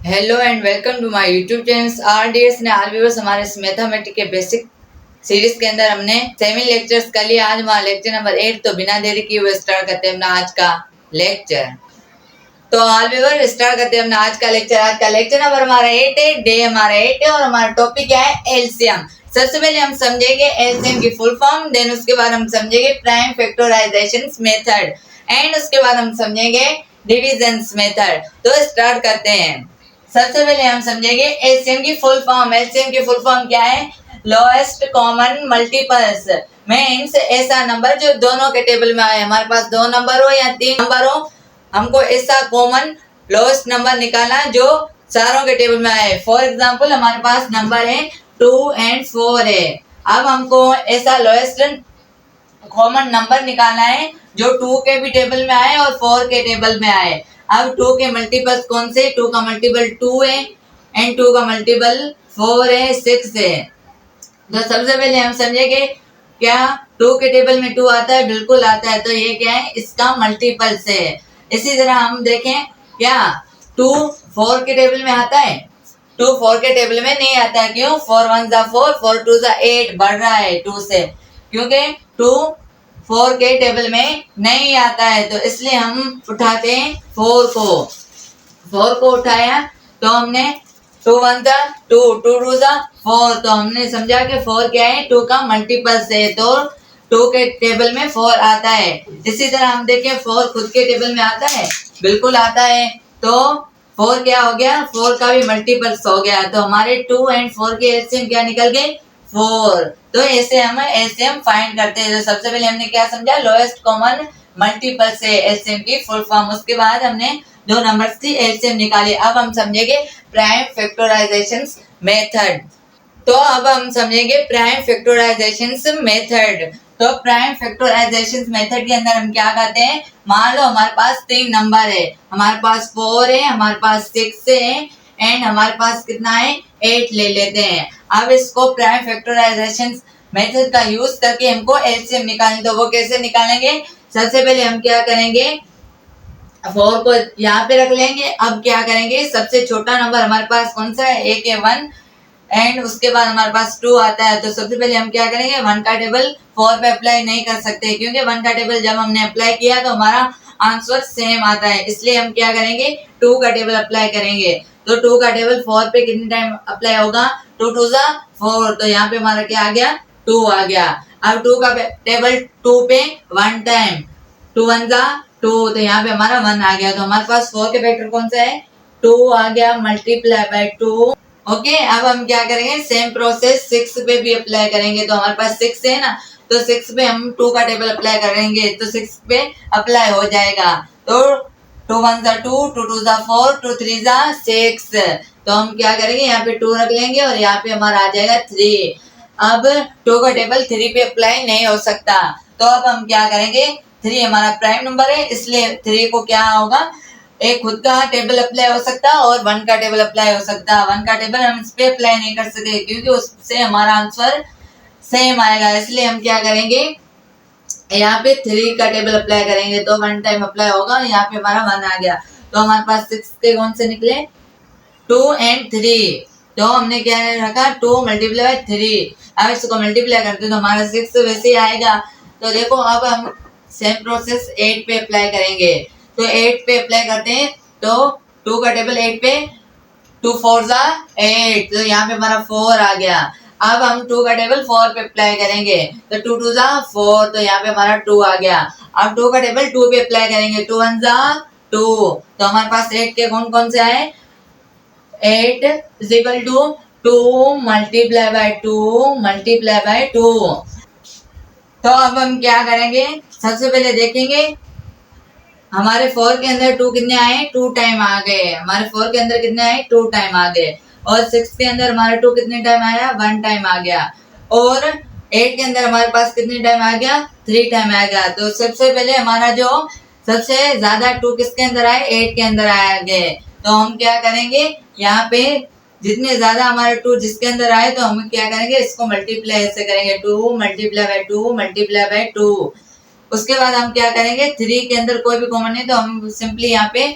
Hello and welcome to my YouTube channel RDS ने आर viewers. हमारे इस मैथमेटिक्स के बेसिक सीरीज के अंदर हमने 7 लेक्चर्स कर लिए। आज हमारा लेक्चर नंबर 8। तो बिना देरी किए हुए स्टार्ट करते हैं अपना आज का लेक्चर। तो आर व्यूअर स्टार्ट करते हैं अपना आज का लेक्चर। आज का लेक्चर नंबर हमारा 8 है, डे हमारा 8 है और हमारा टॉपिक क्या है, एलसीएम। सबसे पहले हम समझेंगे एलसीएम की फुल फॉर्म, देन उसके बाद हम समझेंगे प्राइम फैक्टराइजेशन मेथड एंड उसके बाद हम समझेंगे डिविजन मेथड। तो स्टार्ट करते हैं। सबसे पहले हम समझेंगे एलसीएम की फुल फॉर्म। एलसीएम की फुल फॉर्म क्या है, लोएस्ट कॉमन मल्टीपल्स मींस ऐसा नंबर जो दोनों के टेबल में आए। हमारे पास 2 नंबर हो या 3 नंबर हो, हमको ऐसा कॉमन लोएस्ट नंबर निकालना जो चारों के टेबल में आए। फॉर एग्जांपल हमारे पास नंबर है 2 और 4 है। अब हमको ऐसा लोएस्ट कॉमन नंबर निकालना है जो 2 के भी टेबल में आए और 4 के टेबल में आए। अब 2 के मल्टीपल्स कौन से, 2 का मल्टीपल 2 है एंड 2 का मल्टीपल 4 है, 6 है। तो सबसे पहले हम समझेंगे क्या 2 के टेबल में 2 आता है, बिल्कुल आता है। तो ये क्या है, इसका मल्टीपल से है। इसी तरह हम देखें क्या 2 4 के टेबल में आता है, 2 4 के टेबल में नहीं आता है। क्यों, 4 1 जा 4, 4 2 जा 8 बढ़ रहा है 2 से, क्योंकि 2 4 के टेबल में नहीं आता है। तो इसलिए हम उठाते हैं 4 को उठाया तो हमने 2 1 जा 2, 2 2 जा 4। तो हमने समझा कि 4 क्या है, 2 का मल्टीपल से, तो 2 के टेबल में 4 आता है। इसी तरह हम देखें 4 खुद के टेबल में आता है, बिल्कुल आता है। तो 4 क्या हो गया, 4 का भी मल्टीपल्स हो गया। तो हमारे 2 और 4 के एलसीएम क्या निकल गए, 4। तो ऐसे हम एलसीएम फाइंड करते हैं। तो सबसे पहले हमने क्या समझा, लोएस्ट कॉमन मल्टीपल से एलसीएम की फुल फॉर्म। उसके बाद हमने 2 नंबर्स की एलसीएम निकाली। अब हम समझेंगे प्राइम फैक्टराइजेशन मेथड। तो अब हम समझेंगे प्राइम फैक्टराइजेशन मेथड। तो प्राइम फैक्टराइजेशन मेथड के अंदर हम क्या करते हैं, मान लो हमारे पास 3 नंबर है, हमारे पास 4 है, हमारे पास 6 है एंड हमारे पास कितना है, 8 ले लेते हैं। अब इसको प्राइम फैक्टराइजेशन मेथड का यूज करके हमको एलसीएम निकालनी। तो वो कैसे निकालेंगे, सबसे पहले हम क्या करेंगे, 4 को यहाँ पे रख लेंगे। अब क्या करेंगे, सबसे छोटा नंबर हमारे पास कौन सा है, एक है 1 एंड उसके बाद हमारे पास 2 आता है। तो सबसे पहले हम क्या करेंगे, 1 का टेबल 4 पे अप्लाई नहीं कर सकते, क्योंकि 1 का टेबल जब हमने अप्लाई किया तो हमारा आंसर सेम आता है। इसलिए हम क्या करेंगे, 2 का टेबल अप्लाई करेंगे। तो 2 का टेबल 4 पे कितने टाइम अप्लाई होगा, 2 2 जा 4। तो यहाँ पे हमारा क्या आ गया, 2 आ गया। अब 2 का टेबल 2 पे 1 टाइम, 2 1 जा 2, तो यहाँ पे हमारा 1 आ गया। तो हमारे पास 4 के फैक्टर कौन सा है, 2 आ गया मल्टीप्लाई बाय 2। ओके, अब हम क्या करेंगे, सेम प्रोसेस 6 पे भी अप्लाई करेंगे। तो हमारे पास 6 है ना, तो 6 पे हम 2 का टेबल अप्लाई करेंगे तो 6 पे अप्लाई हो जाएगा। तो 2 1 जा 2, 2 2 जा 4, 2 3 जा 6। तो हम क्या करेंगे, यहाँ पे 2 रख लेंगे और यहाँ पे हमारा आ जाएगा 3। अब 2 का टेबल 3 पे अप्लाई नहीं हो सकता, तो अब हम क्या करेंगे, 3 हमारा प्राइम नंबर है, इसलिए 3 को क्या होगा, एक खुद का टेबल अप्लाई हो सकता है और 1 का टेबल अप्लाई हो सकता है। 1 का टेबल हम इस पे अप्लाई नहीं कर सकते, क्योंकि उससे हमारा आंसर सेम आएगा। इसलिए हम क्या करेंगे, यहाँ पे 3 का टेबल अप्लाई करेंगे तो 1 टाइम अप्लाई होगा, यहाँ पे हमारा 1 आ गया। तो हमारे पास 6 के कौन से निकले, 2 और 3। तो हमने क्या रखा, 2 मल्टीप्लाई बाय 3। अब इसको मल्टीप्लाई करते तो हमारा 6 वैसे ही आएगा। तो देखो अब हम सेम प्रोसेस 8 पे अप्लाई करेंगे। तो 8 पे अप्लाई करते हैं तो 2 का टेबल 8 पे, 2 4 जा 8, तो यहाँ पे हमारा 4 आ गया। अब हम 2 का टेबल 4 पे अप्लाई करेंगे तो 2 2 जा 4, तो यहाँ पे हमारा 2 आ गया। अब 2 का टेबल 2 पे अप्लाई करेंगे, 2 1 जा 2, तो हमारे पास 8 के कौन कौन से आए, 8 is equal to 2 multiply by 2 multiply by 2। तो अब हम क्या करेंगे, सबसे पहले देखेंगे हमारे 4 के अंदर 2 कितने आए, 2 टाइम आ गए। हमारे 4 के अंदर कितने आए, 2 टाइम आ गए। और 6 के अंदर हमारा 2 कितने टाइम आया, 1 टाइम आ गया। और 8 के अंदर हमारे पास कितने टाइम आ गया, 3 टाइम आ गया। तो सबसे पहले हमारा जो सबसे ज्यादा 2 किसके अंदर आए, 8 के अंदर आ गए। तो हम क्या करेंगे, यहाँ पे जितने ज्यादा हमारे 2 जिसके अंदर आए तो हम क्या करेंगे, इसको मल्टीप्लाई ऐसे करेंगे, 2 मल्टीप्लाई बाय 2 मल्टीप्लाई बाय 2। उसके बाद हम क्या करेंगे, 3 के अंदर कोई भी कॉमन नहीं, तो हम सिंपली यहाँ पे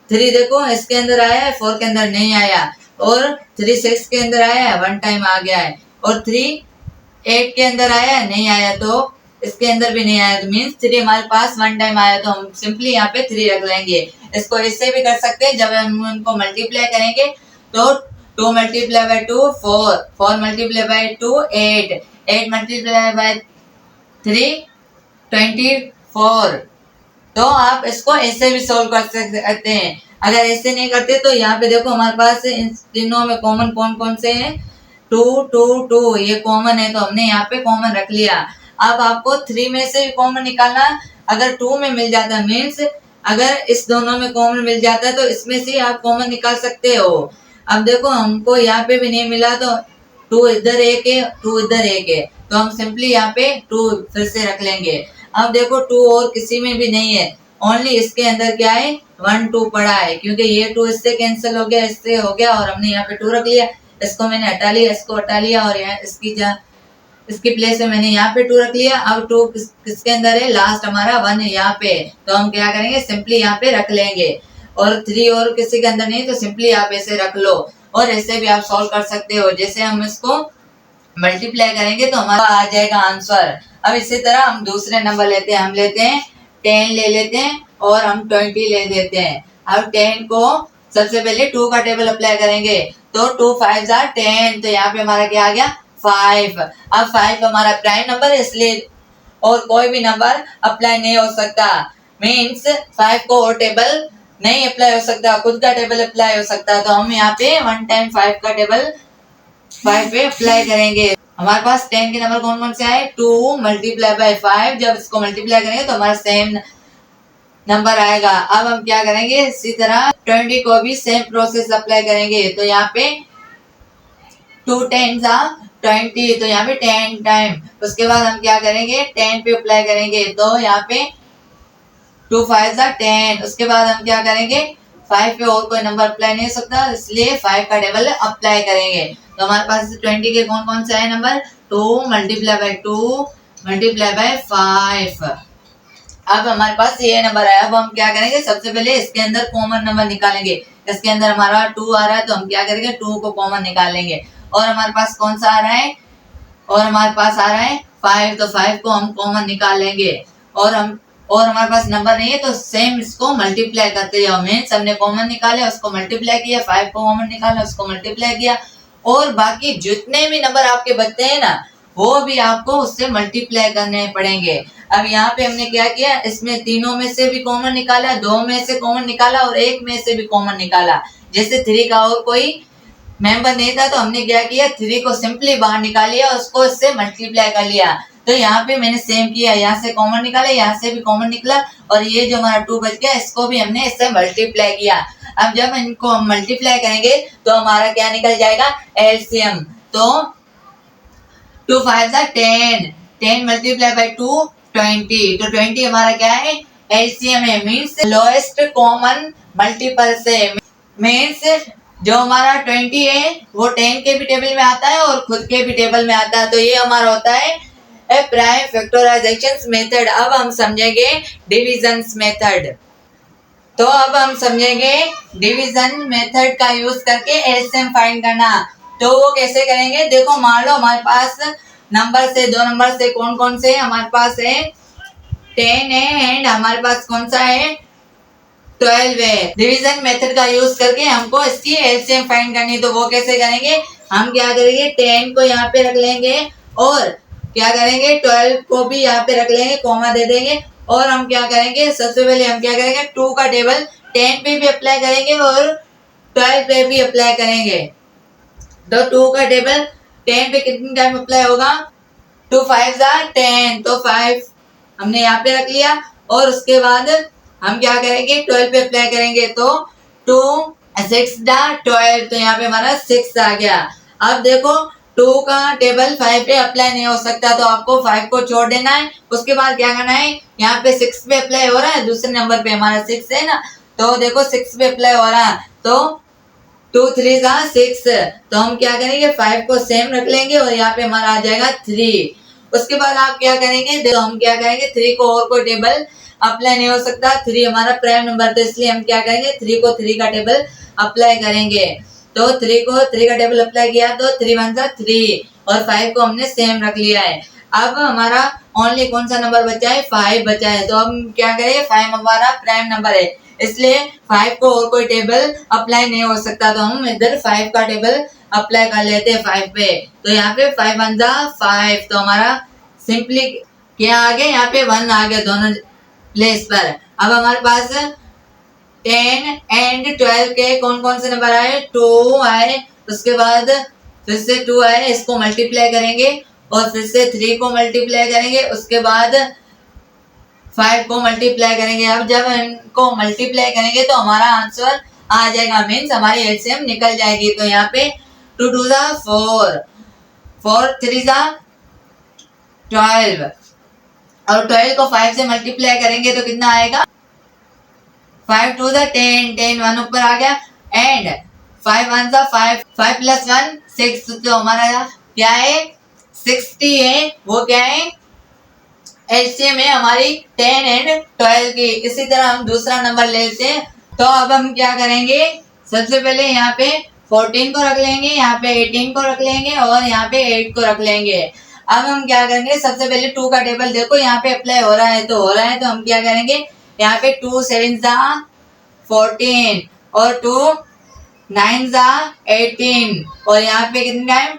3 देखो इसके अंदर आया है, 4 के अंदर नहीं आया, और 3 6 के अंदर आया है, 1 टाइम आ गया है, और 3 8 के अंदर आया है, नहीं आया, तो इसके अंदर भी नहीं आया, तो मीन्स 3 हमारे पास 1 टाइम आया, तो हम सिंपली यहाँ पे 3 रख लेंगे। इसको इससे भी कर सकते हैं, जब हम उनको मल्टीप्लाई करेंगे तो 2 multiply by 2 4, 4 multiply by 2 8, 8 multiply by 3 24। तो आप इसको ऐसे भी सोल्व कर सकते हैं। अगर ऐसे नहीं करते तो यहाँ पे देखो हमारे पास इन तीनों में कॉमन कौन कौन से हैं, 2 2 2 ये कॉमन है, तो हमने यहाँ पे कॉमन रख लिया। अब आपको 3 में से भी कॉमन निकालना, अगर 2 में मिल जाता मीन्स अगर इस दोनों में कॉमन मिल जाता है तो इसमें से आप कॉमन निकाल सकते हो। अब देखो हमको यहाँ पे भी नहीं मिला, तो 2 इधर एक है, 2 इधर एक है, तो हम सिंपली यहाँ पे 2 फिर से रख लेंगे। अब देखो 2 और किसी में भी नहीं है, ओनली इसके अंदर क्या है 1 2 पड़ा है, क्योंकि ये 2 इससे कैंसिल हो गया, इससे हो गया, और हमने यहाँ पे 2 रख लिया। इसको मैंने हटा लिया, इसको हटा लिया, और यहाँ इसकी प्लेस में मैंने यहाँ पे 2 रख लिया। अब 2 किसके अंदर है, लास्ट हमारा 1 है यहाँ पे, तो हम क्या करेंगे सिंपली यहाँ पे रख लेंगे। और 3 और किसी के अंदर नहीं, तो सिंपली आप ऐसे रख लो, और ऐसे भी आप सॉल्व कर सकते हो। जैसे हम इसको मल्टीप्लाई करेंगे तो हमारा आ जाएगा आंसर। अब इसी तरह हम दूसरे नंबर लेते हैं, हम लेते हैं 10 ले लेते हैं, और हम 20 ले लेते हैं। अब 10 को सबसे पहले 2 का टेबल अप्लाई करेंगे, तो 2 5 are 10, तो यहाँ पे हमारा क्या आ गया 5। अब 5 हमारा प्राइम नंबर है, इसलिए और कोई भी नंबर अप्लाई नहीं हो सकता, मीन्स 5 को और टेबल नहीं अप्लाई हो सकता, खुद का टेबल अप्लाई हो सकता। तो हम यहाँ पे 1 टाइम 5 का टेबल 5 पे अप्लाई करेंगे। हमारे पास 10 के नंबर कौन कौन से आए, 2 मल्टीप्लाई बाय 5, जब इसको मल्टीप्लाई करेंगे तो हमारा सेम नंबर आएगा। अब हम क्या करेंगे, इसी तरह 20 को भी सेम प्रोसेस अप्लाई करेंगे, तो यहाँ पे 2 10s are 20, तो यहाँ पे 10 टाइम, उसके बाद हम क्या करेंगे 10 पे अप्लाई करेंगे, तो यहाँ पे 2 5s are 10, उसके बाद हम क्या करेंगे 5 पे और कोई नंबर अप्लाई नहीं हो सकता, इसलिए 5 का टेबल अप्लाई करेंगे। तो हमारे पास 20 के कौन कौन से आए number, 2 multiply by 2 multiply bye 5। अब हमारे पास ये नंबर आया। अब हम क्या करेंगे, सबसे पहले इसके अंदर कॉमन नंबर निकालेंगे। इसके अंदर हमारा 2 आ रहा है, तो हम क्या करेंगे 2 को कॉमन निकालेंगे, और हमारे पास कौन सा आ रहा है, और हमारे पास आ रहा है 5, तो 5 को हम कॉमन निकालेंगे, और हमारे पास नंबर नहीं है, तो सेम इसको मल्टीप्लाई करते जाओ। मीन्स हमने कॉमन निकाले, उसको मल्टीप्लाई किया, 5 को कॉमन निकाला, उसको मल्टीप्लाई किया, और बाकी जितने भी नंबर आपके बचते हैं ना, वो भी आपको उससे मल्टीप्लाई करने पड़ेंगे। अब यहाँ पे हमने क्या किया, इसमें तीनों में से भी कॉमन निकाला, 2 में से कॉमन निकाला, और 1 में से भी कॉमन निकाला। जैसे 3 का और कोई मेंबर नहीं था, तो हमने क्या किया 3 को सिंपली बाहर निकाल लिया, उसको इससे मल्टीप्लाई कर लिया। तो यहाँ पे मैंने सेम किया, यहाँ से कॉमन निकाला, यहाँ से भी कॉमन निकला, और ये जो हमारा 2 बच गया इसको भी हमने इससे मल्टीप्लाई किया। अब जब इनको हम मल्टीप्लाई करेंगे तो हमारा क्या निकल जाएगा, एलसीएम। तो 2 5s are 10, 10 मल्टीप्लाई बाय 2 20, तो 20 हमारा क्या है, एलसीएम है, मीन्स लोएस्ट कॉमन मल्टीपल से। मीन्स जो हमारा 20 है वो 10 के भी टेबल में आता है और खुद के भी टेबल में आता है, तो ये हमारा होता है प्राइम फैक्टराइजेशन मेथड। अब हम समझेंगे डिविजन मेथड। तो अब हम समझेंगे डिवीजन मेथड का यूज करके एलसीएम फाइंड करना। तो वो कैसे करेंगे, देखो मान लो हमारे पास नंबर से 2 नंबर से कौन कौन से हमारे पास है 10 है, एंड हमारे पास कौन सा है 12 है। डिवीजन मेथड का यूज करके हमको इसकी एलसीएम फाइंड करनी, तो वो कैसे करेंगे, हम क्या करेंगे 10 को यहाँ पे रख लेंगे, और क्या करेंगे 12 को भी यहाँ पे रख लेंगे, कॉमा दे देंगे, और हम क्या करेंगे सबसे पहले हम क्या करेंगे 2 का टेबल 10 पे भी अप्लाई करेंगे और 12 पे भी अप्लाई करेंगे। तो 2 का टेबल 10 पे कितनी टाइम अप्लाई होगा, 2 5s are 10, तो 5 हमने यहाँ पे रख लिया, और उसके बाद हम क्या करेंगे 12 पे अप्लाई करेंगे, तो 2 6 12, तो यहाँ पे हमारा 6 आ गया। अब देखो 2 का टेबल 5 पे अप्लाई नहीं हो सकता, तो आपको 5 को छोड़ देना है। उसके बाद क्या करना है, यहाँ पे 6 पे अप्लाई हो रहा है, दूसरे नंबर पे हमारा 6 है ना, तो देखो 6 पे अप्लाई हो रहा है, तो 2 3s are 6, तो हम क्या करेंगे 5 को सेम रख लेंगे, और यहाँ पे हमारा आ जाएगा 3। उसके बाद आप क्या करेंगे, तो हम क्या करेंगे 3 को और कोई टेबल अप्लाई नहीं हो सकता। 3 हमारा प्राइम नंबर, तो इसलिए हम क्या करेंगे, 3 को 3 का टेबल अप्लाई करेंगे। तो 3 को 3 का टेबल अप्लाई किया तो 3 1 जा 3 और 5 को हमने सेम रख लिया है। अब हमारा ओनली कौन सा नंबर बचा है, 5 बचा है। तो हम क्या करेंगे, 5 हमारा प्राइम नंबर है, इसलिए 5 को और कोई टेबल अप्लाई नहीं हो सकता। तो हम इधर 5 का टेबल अप्लाई कर लेते हैं 5 पे। तो यहाँ पे 5 1 जा 5, तो हमारा सिंपली क्या आ गया, यहाँ पे 1 आ गया दोनों प्लेस पर। अब हमारे पास 10 एंड 12 के कौन कौन से नंबर आए, 2 आए, उसके बाद फिर से 2 आए, इसको मल्टीप्लाई करेंगे और फिर से 3 को मल्टीप्लाई करेंगे, उसके बाद 5 को मल्टीप्लाई करेंगे। अब जब इनको मल्टीप्लाई करेंगे तो हमारा आंसर आ जाएगा, मीन्स हमारी एलसीएम निकल जाएगी। तो यहाँ पे 2 2 जा 4, 4 3 जा 12 और 12 को 5 से मल्टीप्लाई करेंगे तो कितना आएगा, 5 2 जा 10, 10 1 ऊपर आ गया एंड 5 1 जा 5, 5 प्लस 1 6, तो हमारा क्या है 60 है, वो क्या है एलसीएम है हमारी 10 एंड 12 की। इसी तरह हम दूसरा नंबर लेते हैं। तो अब हम क्या करेंगे, सबसे पहले यहाँ पे 14 को रख लेंगे, यहाँ पे 18 को रख लेंगे और यहाँ पे 8 को रख लेंगे। अब हम क्या करेंगे, सबसे पहले 2 का टेबल देखो यहाँ पे अप्लाई हो रहा है, तो हो रहा है, तो हम क्या करेंगे, यहाँ पे 2 7 जा 14 और 2 9 जा 18 और यहाँ पे कितना टाइम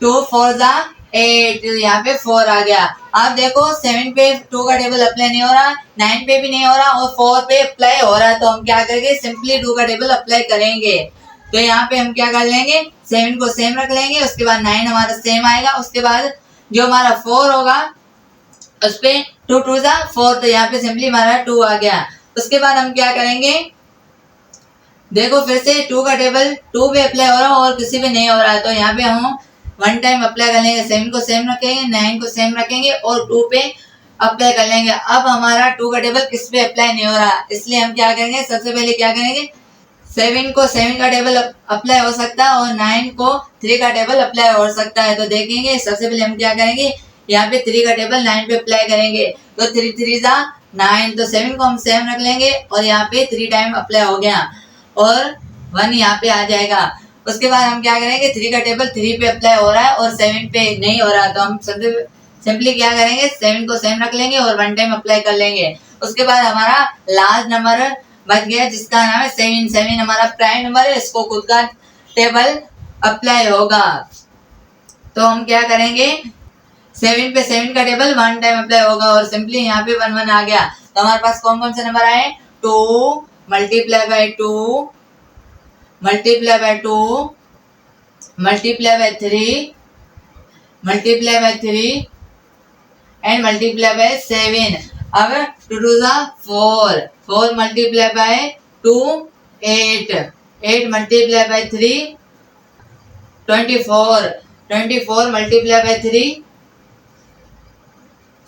2 4 जा 8, यहाँ पे 4 आ गया। अब देखो 7 पे 2 का टेबल अप्लाई नहीं हो रहा, 9 पे भी नहीं हो रहा और 4 पे अप्लाई हो रहा है, तो हम क्या करेंगे, सिंपली 2 का टेबल अप्लाई करेंगे। तो यहाँ पे हम क्या कर लेंगे, 7 को सेम रख लेंगे, उसके बाद 9 हमारा सेम आएगा, उसके बाद जो हमारा 4 होगा उस पे 2 2 जा 4, तो यहाँ पे सिंपली हमारा 2 आ गया। उसके बाद हम क्या करेंगे, देखो फिर से 2 का टेबल 2 पे अप्लाई हो रहा है और किसी पे नहीं हो रहा है, तो यहाँ पे हम 1 टाइम अप्लाई कर लेंगे, 7 को सेम रखेंगे, 9 को सेम रखेंगे और 2 पे अप्लाई कर लेंगे। अब हमारा 2 का टेबल किस पे अप्लाई नहीं हो रहा, इसलिए हम क्या करेंगे, सबसे पहले क्या करेंगे, 7 को 7 का टेबल अप्लाई हो सकता है और 9 को 3 का टेबल अप्लाई हो सकता है। तो देखेंगे सबसे पहले हम क्या करेंगे, यहाँ पे 3 का टेबल 9 पे अप्लाई करेंगे, तो 3 3 जा 9, तो 7 को हम सेम रख लेंगे और यहाँ पे 3 टाइम अप्लाई हो गया और 1 यहाँ पे आ जाएगा। उसके बाद हम क्या करेंगे, 3 का टेबल 3 पे अप्लाई हो रहा है और 7 पे नहीं हो रहा, तो हम सिंपली क्या करेंगे, 7 को सेम रख लेंगे और 1 टाइम अप्लाई कर लेंगे। उसके बाद हमारा लास्ट नंबर बच गया जिसका नाम है 7, 7 हमारा प्राइम नंबर है, इसको खुद का टेबल अप्लाई होगा। तो हम क्या करेंगे, 7 पे 7 का टेबल 1 टाइम अप्लाई होगा और सिंपली यहाँ पे 1 1 आ गया। तो हमारे पास कौन कौन से नंबर आए, 2 multiply by 2 multiply by 2 multiply bye 3 multiply by 3 and multiply by 7। अब 2 2 जा 4, 4 multiply by 2 8, 8 multiply by 3 24, 24 multiply by 3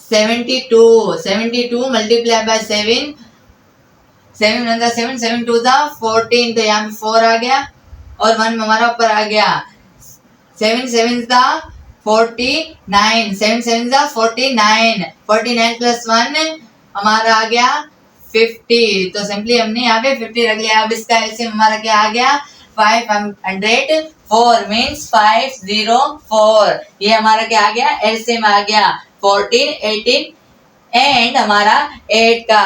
72, 72 multiply by 7, 7 1 जा 7, 7 2 जा 14, तो यहाँ पे 4 आ गया और 1 हमारा ऊपर आ गया। 7 7 जा 49, 7 7 जा 49, 49 प्लस 1 हमारा आ गया 50, तो सिंपली हमने यहाँ पे 50 रख लिया। अब इसका एलसीएम हमारा क्या आ गया, 504 मीन्स 504, ये हमारा क्या आ गया, एलसीएम आ गया 14 18 एंड हमारा 8 का।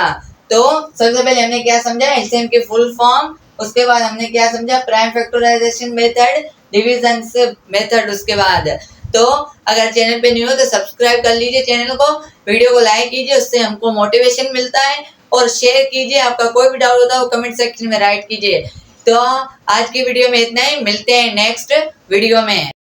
तो सबसे पहले हमने क्या समझा, एलसीएम की फुल फॉर्म, उसके बाद हमने क्या समझा, prime factorization method, division method. उसके बाद तो अगर चैनल पे न्यू हो तो सब्सक्राइब कर लीजिए चैनल को, वीडियो को लाइक कीजिए, उससे हमको मोटिवेशन मिलता है, और शेयर कीजिए। आपका कोई भी डाउट होता है वो कमेंट सेक्शन में राइट कीजिए। तो आज की वीडियो में इतना ही, मिलते हैं नेक्स्ट वीडियो में।